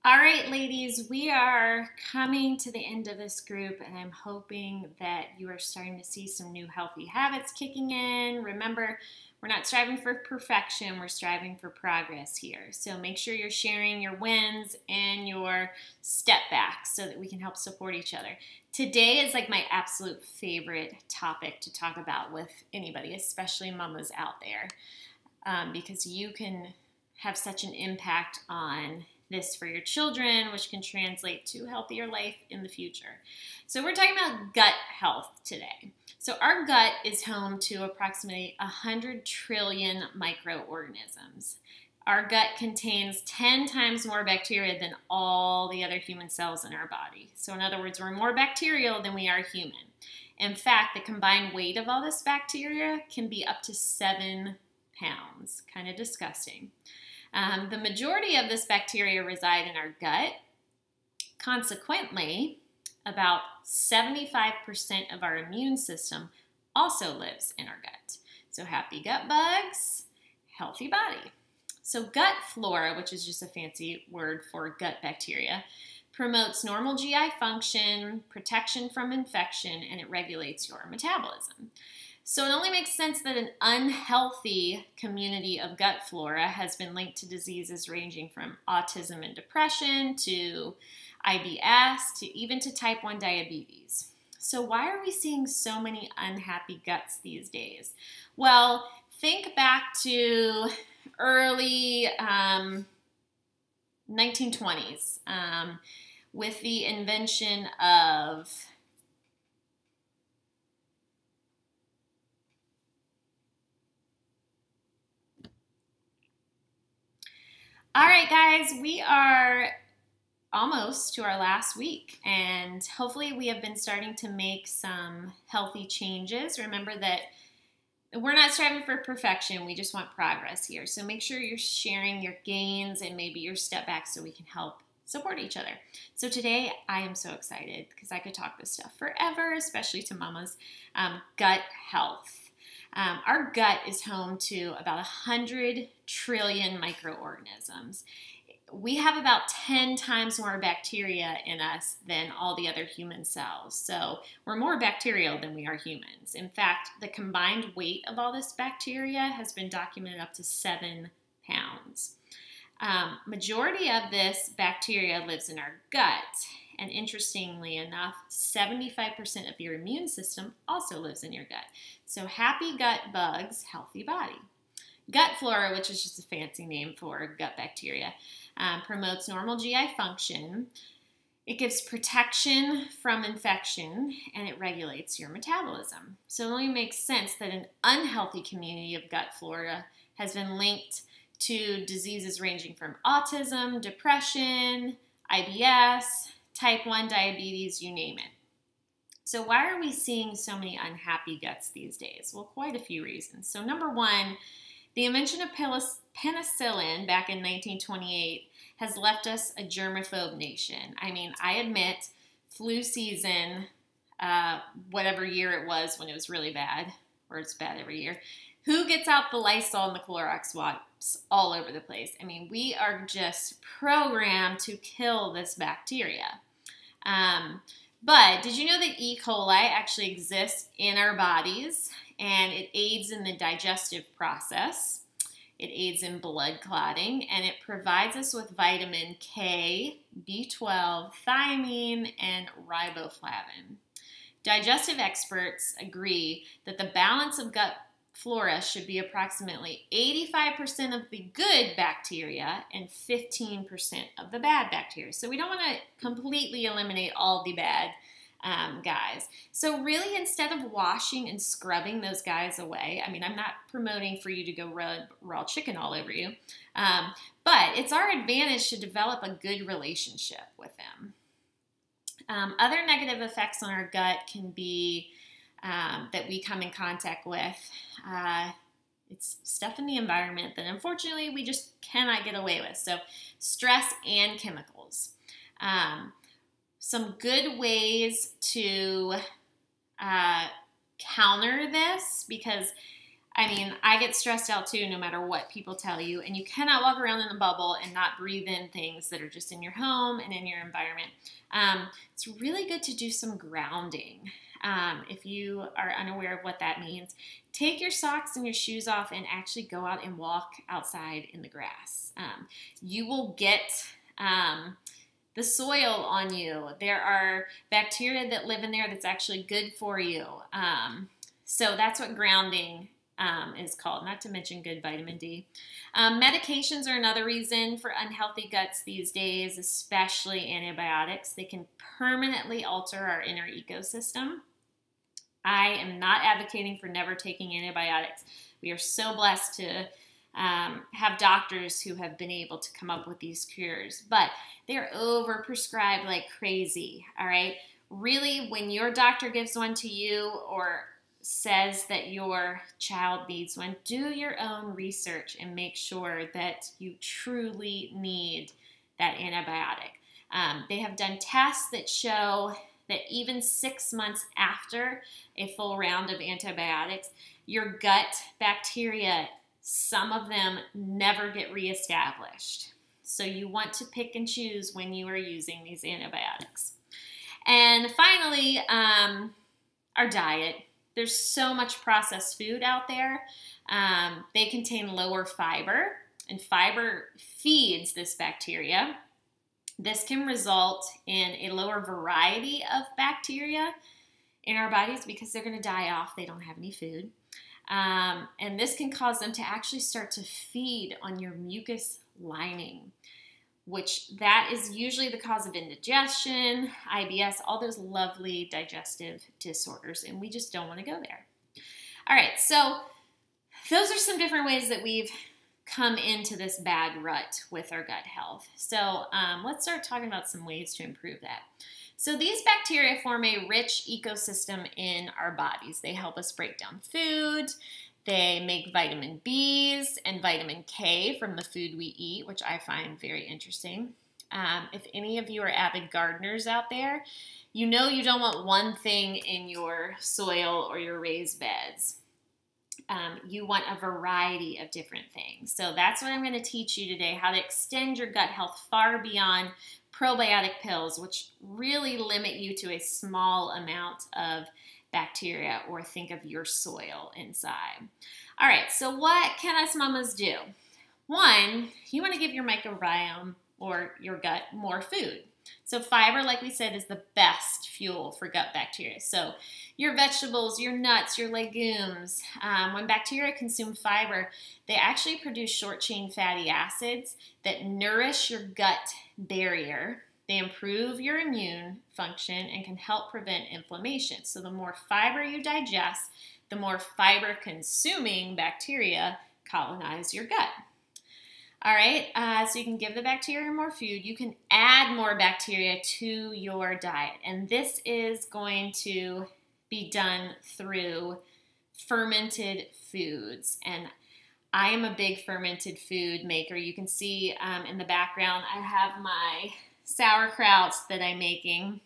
All right, ladies, we are coming to the end of this group, and I'm hoping that you are starting to see some new healthy habits kicking in. Remember, we're not striving for perfection, we're striving for progress here. So make sure you're sharing your wins and your step backs so that we can help support each other. Today is like my absolute favorite topic to talk about with anybody, especially mamas out there, because you can have such an impact on this for your children, which can translate to healthier life in the future. So we're talking about gut health today. So our gut is home to approximately 100 trillion microorganisms. Our gut contains 10 times more bacteria than all the other human cells in our body. So in other words, we're more bacterial than we are human. In fact, the combined weight of all this bacteria can be up to 7 pounds. Kind of disgusting. The majority of this bacteria reside in our gut. Consequently, about 75% of our immune system also lives in our gut. So happy gut bugs, healthy body. So gut flora, which is just a fancy word for gut bacteria, promotes normal GI function, protection from infection, and it regulates your metabolism. So it only makes sense that an unhealthy community of gut flora has been linked to diseases ranging from autism and depression to IBS to even to type 1 diabetes. So why are we seeing so many unhappy guts these days? Well, think back to early 1920s with the invention of all right, guys, we are almost to our last week, and hopefully we have been starting to make some healthy changes. Remember that we're not striving for perfection, we just want progress here. So make sure you're sharing your gains and maybe your step back so we can help support each other. So today I am so excited because I could talk this stuff forever, especially to mamas. Gut health. Our gut is home to about 100 trillion microorganisms. We have about 10 times more bacteria in us than all the other human cells. So we're more bacterial than we are humans. In fact, the combined weight of all this bacteria has been documented up to 7 pounds. Majority of this bacteria lives in our gut. And interestingly enough, 75% of your immune system also lives in your gut. So happy gut bugs, healthy body. Gut flora, which is just a fancy name for gut bacteria, promotes normal GI function. It gives protection from infection, and it regulates your metabolism. So it only makes sense that an unhealthy community of gut flora has been linked to diseases ranging from autism, depression, IBS, type 1 diabetes, you name it. So why are we seeing so many unhappy guts these days? Well, quite a few reasons. So number one, the invention of penicillin back in 1928 has left us a germaphobe nation. I mean, I admit flu season, whatever year it was when it was really bad, or it's bad every year, who gets out the Lysol and the Clorox wipes all over the place? I mean, we are just programmed to kill this bacteria. But did you know that E. coli actually exists in our bodies, and it aids in the digestive process? It aids in blood clotting, and it provides us with vitamin K, B12, thiamine, and riboflavin. Digestive experts agree that the balance of gut flora should be approximately 85% of the good bacteria and 15% of the bad bacteria. So we don't want to completely eliminate all the bad guys. So really, instead of washing and scrubbing those guys away, I mean, I'm not promoting for you to go rub raw chicken all over you, but it's our advantage to develop a good relationship with them. Other negative effects on our gut can be that we come in contact with. It's stuff in the environment that unfortunately we just cannot get away with. So stress and chemicals. Some good ways to counter this, because I mean, I get stressed out too, no matter what people tell you, and you cannot walk around in a bubble and not breathe in things that are just in your home and in your environment. It's really good to do some grounding. If you are unaware of what that means, take your socks and your shoes off and actually go out and walk outside in the grass. You will get the soil on you. There are bacteria that live in there that's actually good for you. So that's what grounding is called, not to mention good vitamin D. Medications are another reason for unhealthy guts these days, especially antibiotics. They can permanently alter our inner ecosystem. I am not advocating for never taking antibiotics. We are so blessed to have doctors who have been able to come up with these cures, but they're overprescribed like crazy, all right? Really, when your doctor gives one to you or says that your child needs one, do your own research and make sure that you truly need that antibiotic. They have done tests that show that even 6 months after a full round of antibiotics, your gut bacteria, some of them never get reestablished. So you want to pick and choose when you are using these antibiotics. And finally, our diet. There's so much processed food out there. They contain lower fiber, and fiber feeds this bacteria. This can result in a lower variety of bacteria in our bodies because they're going to die off. They don't have any food. And this can cause them to actually start to feed on your mucus lining, which that is usually the cause of indigestion, IBS, all those lovely digestive disorders, and we just don't want to go there. All right, so those are some different ways that we've come into this bad rut with our gut health. So let's start talking about some ways to improve that. So these bacteria form a rich ecosystem in our bodies. They help us break down food. They make vitamin Bs and vitamin K from the food we eat, which I find very interesting. If any of you are avid gardeners out there, you know you don't want one thing in your soil or your raised beds. You want a variety of different things. So that's what I'm going to teach you today, how to extend your gut health far beyond probiotic pills, which really limit you to a small amount of bacteria, or think of your soil inside. All right, so what can us mamas do? One, you want to give your microbiome or your gut more food. So fiber, like we said, is the best fuel for gut bacteria. So your vegetables, your nuts, your legumes, when bacteria consume fiber, they actually produce short-chain fatty acids that nourish your gut barrier. They improve your immune function and can help prevent inflammation. So the more fiber you digest, the more fiber-consuming bacteria colonize your gut. All right, so you can give the bacteria more food. You can add more bacteria to your diet, and this is going to be done through fermented foods. And I am a big fermented food maker. You can see in the background, I have my sauerkrauts that I'm making.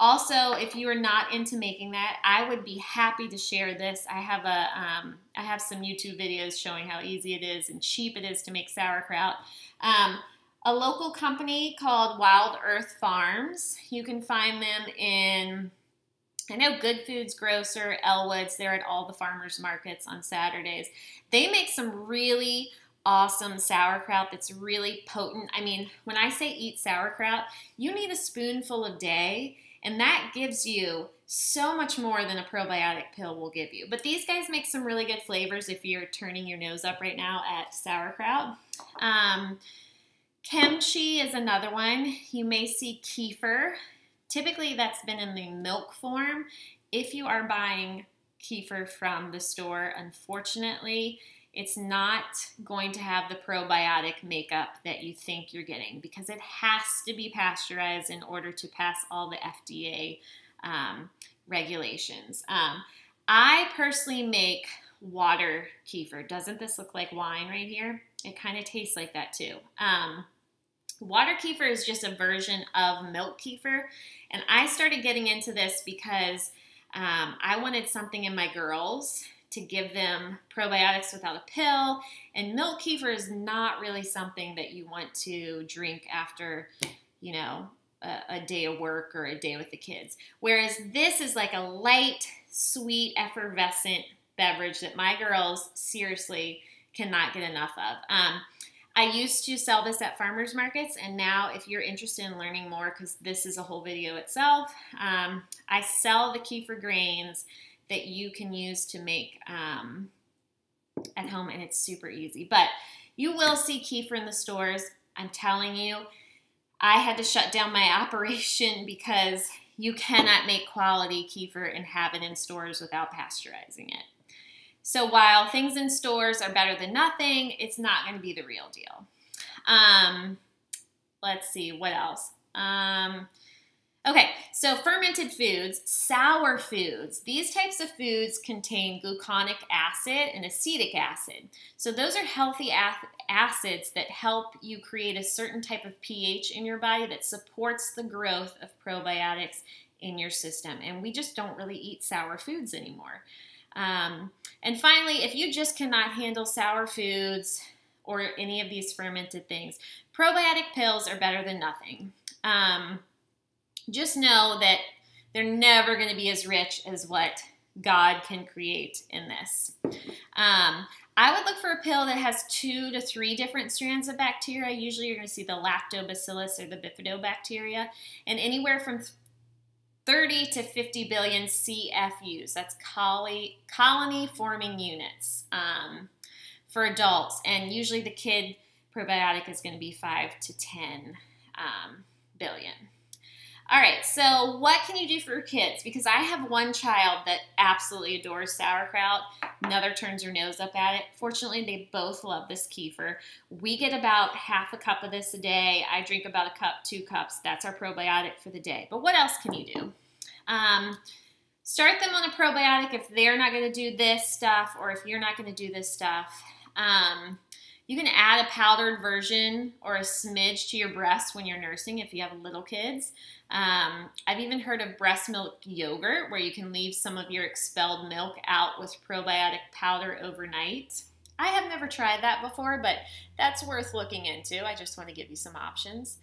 Also, if you are not into making that, I would be happy to share this. I have some YouTube videos showing how easy it is and cheap it is to make sauerkraut. A local company called Wild Earth Farms. You can find them in, I know, Good Foods Grocer, Elwood's. They're at all the farmers markets on Saturdays. They make some really awesome sauerkraut that's really potent. I mean, when I say eat sauerkraut, you need a spoonful a day, and that gives you so much more than a probiotic pill will give you. But these guys make some really good flavors if you're turning your nose up right now at sauerkraut. Kimchi is another one. You may see kefir. Typically that's been in the milk form. If you are buying kefir from the store, unfortunately, it's not going to have the probiotic makeup that you think you're getting because it has to be pasteurized in order to pass all the FDA regulations. I personally make water kefir. Doesn't this look like wine right here? It kind of tastes like that too. Water kefir is just a version of milk kefir, and I started getting into this because I wanted something in my girls to give them probiotics without a pill. And milk kefir is not really something that you want to drink after, you know, a day of work or a day with the kids. Whereas this is like a light, sweet, effervescent beverage that my girls seriously cannot get enough of. I used to sell this at farmers markets, and now if you're interested in learning more, because this is a whole video itself, I sell the kefir grains that you can use to make at home, and it's super easy. But you will see kefir in the stores. I'm telling you, I had to shut down my operation because you cannot make quality kefir and have it in stores without pasteurizing it. So while things in stores are better than nothing, it's not going to be the real deal. Let's see, what else? Okay, so fermented foods, sour foods. These types of foods contain gluconic acid and acetic acid. So those are healthy acids that help you create a certain type of pH in your body that supports the growth of probiotics in your system. And we just don't really eat sour foods anymore. And finally, if you just cannot handle sour foods or any of these fermented things, probiotic pills are better than nothing. Just know that they're never going to be as rich as what God can create in this. I would look for a pill that has 2 to 3 different strands of bacteria. Usually you're going to see the lactobacillus or the bifidobacteria, and anywhere from 30 to 50 billion CFUs. That's colony-forming units for adults. And usually the kid probiotic is going to be 5 to 10 billion. All right, so what can you do for your kids? Because I have one child that absolutely adores sauerkraut. Another turns her nose up at it. Fortunately, they both love this kefir. We get about half a cup of this a day. I drink about a cup, 2 cups. That's our probiotic for the day. But what else can you do? Start them on a probiotic if they're not going to do this stuff, or if you're not going to do this stuff. You can add a powdered version or a smidge to your breast when you're nursing if you have little kids. I've even heard of breast milk yogurt, where you can leave some of your expelled milk out with probiotic powder overnight. I have never tried that before, but that's worth looking into. I just want to give you some options.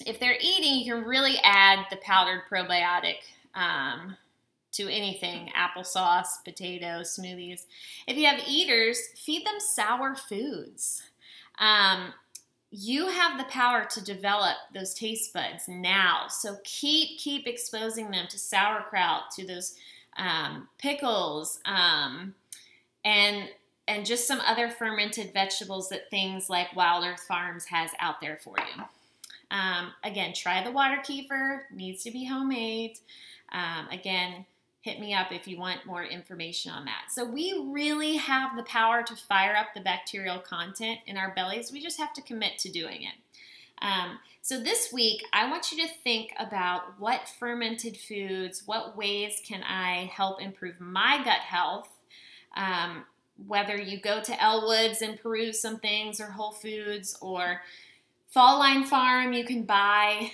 If they're eating, you can really add the powdered probiotic to anything, applesauce, potatoes, smoothies. If you have eaters, feed them sour foods. You have the power to develop those taste buds now, so keep exposing them to sauerkraut, to those pickles, and just some other fermented vegetables that things like Wild Earth Farms has out there for you. Again, try the water kefir, needs to be homemade. Again, hit me up if you want more information on that. So we really have the power to fire up the bacterial content in our bellies. We just have to commit to doing it. So this week, I want you to think about what fermented foods, what ways can I help improve my gut health. Whether you go to Elwood's and peruse some things, or Whole Foods, or Fall Line Farm, you can buy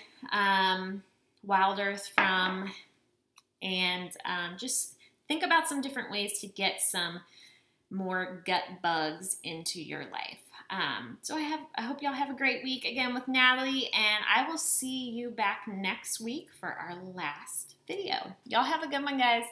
Wild Earth from. And just think about some different ways to get some more gut bugs into your life. So I hope y'all have a great week again with Natalie, and I will see you back next week for our last video. Y'all have a good one, guys.